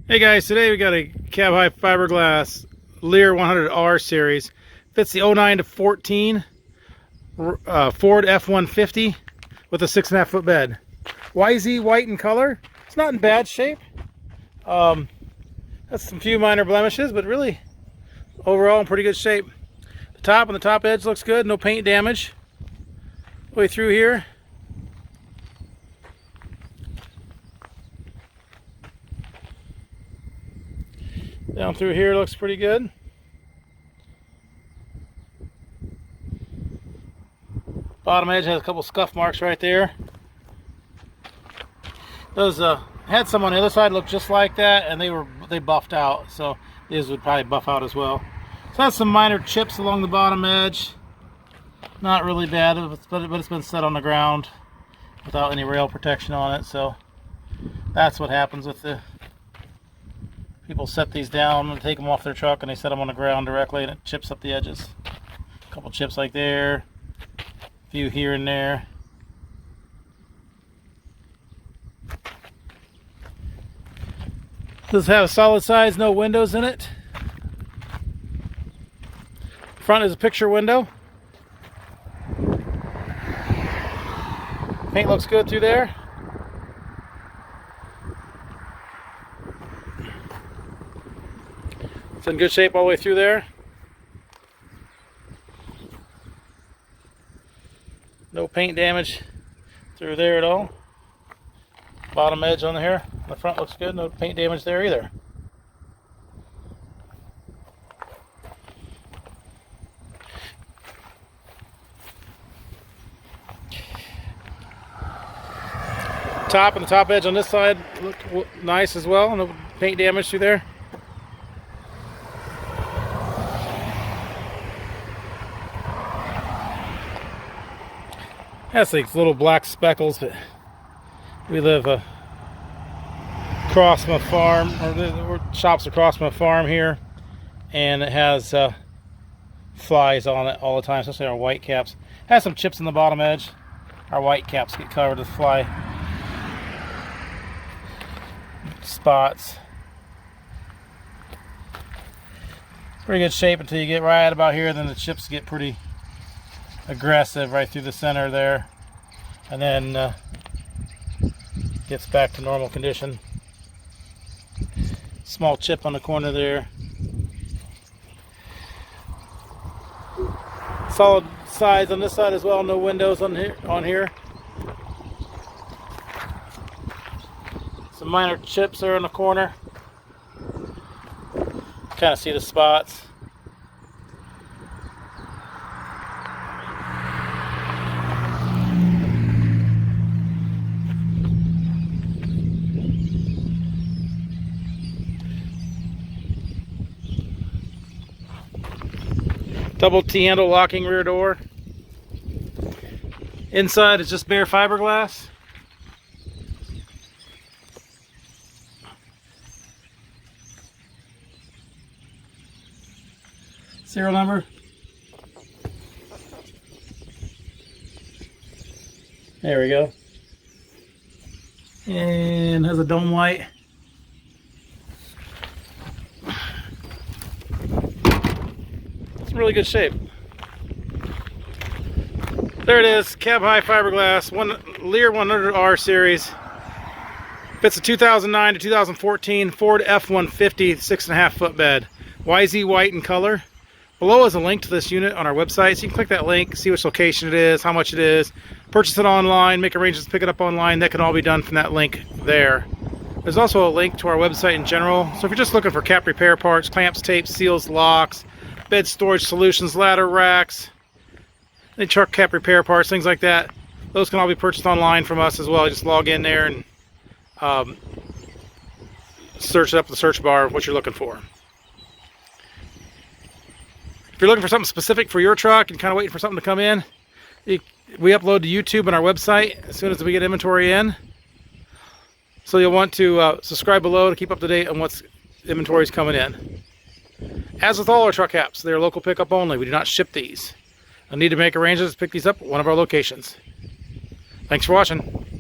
Hey guys, today we got a cab high fiberglass Leer 100R series. Fits the 09 to 14 Ford F150 with a 6.5 foot bed. YZ white in color. It's not in bad shape. Has some few minor blemishes, but really overall in pretty good shape. The top and the top edge looks good. No paint damage. All the way through here. Down through here looks pretty good. Bottom edge has a couple scuff marks right there. Those had some on the other side look just like that, and they buffed out, so these would probably buff out as well. So that's some minor chips along the bottom edge. Not really bad, but it's been set on the ground without any rail protection on it, so that's what happens with the people set these down and take them off their truck and they set them on the ground directly, and it chips up the edges. A couple chips like there, a few here and there. Does have a solid size, no windows in it. Front is a picture window. Paint looks good through there. It's in good shape all the way through there. No paint damage through there at all. Bottom edge on here, the front looks good. No paint damage there either. Top and the top edge on this side look nice as well. No paint damage through there. Has these little black speckles, but we live across my farm, or shops across my farm here, and it has flies on it all the time, especially our white caps. Has some chips in the bottom edge. Our white caps get covered with fly spots. Pretty good shape until you get right about here, then the chips get pretty aggressive right through the center there, and then gets back to normal condition. Small chip on the corner there. Solid size on this side as well. No windows on here. Some minor chips there in the corner. Kind of see the spots. Double T-handle locking rear door. Inside is just bare fiberglass. Serial number. There we go. And has a dome light. Really good shape. There it is, cab high fiberglass, Leer 100R series. Fits a 2009 to 2014 Ford F150 6.5 foot bed. YZ white in color. Below is a link to this unit on our website, so you can click that link, see which location it is, how much it is, purchase it online, make arrangements to pick it up online. That can all be done from that link there. There's also a link to our website in general, so if you're just looking for cap repair parts, clamps, tapes, seals, locks, bed storage solutions, ladder racks, any truck cap repair parts, things like that, those can all be purchased online from us as well. Just log in there and search up the search bar of what you're looking for. If you're looking for something specific for your truck and kind of waiting for something to come in, we upload to YouTube and our website as soon as we get inventory in. So you'll want to subscribe below to keep up to date on what's inventory is coming in. As with all our truck caps, they're local pickup only. We do not ship these. I'll need to make arrangements to pick these up at one of our locations. Thanks for watching.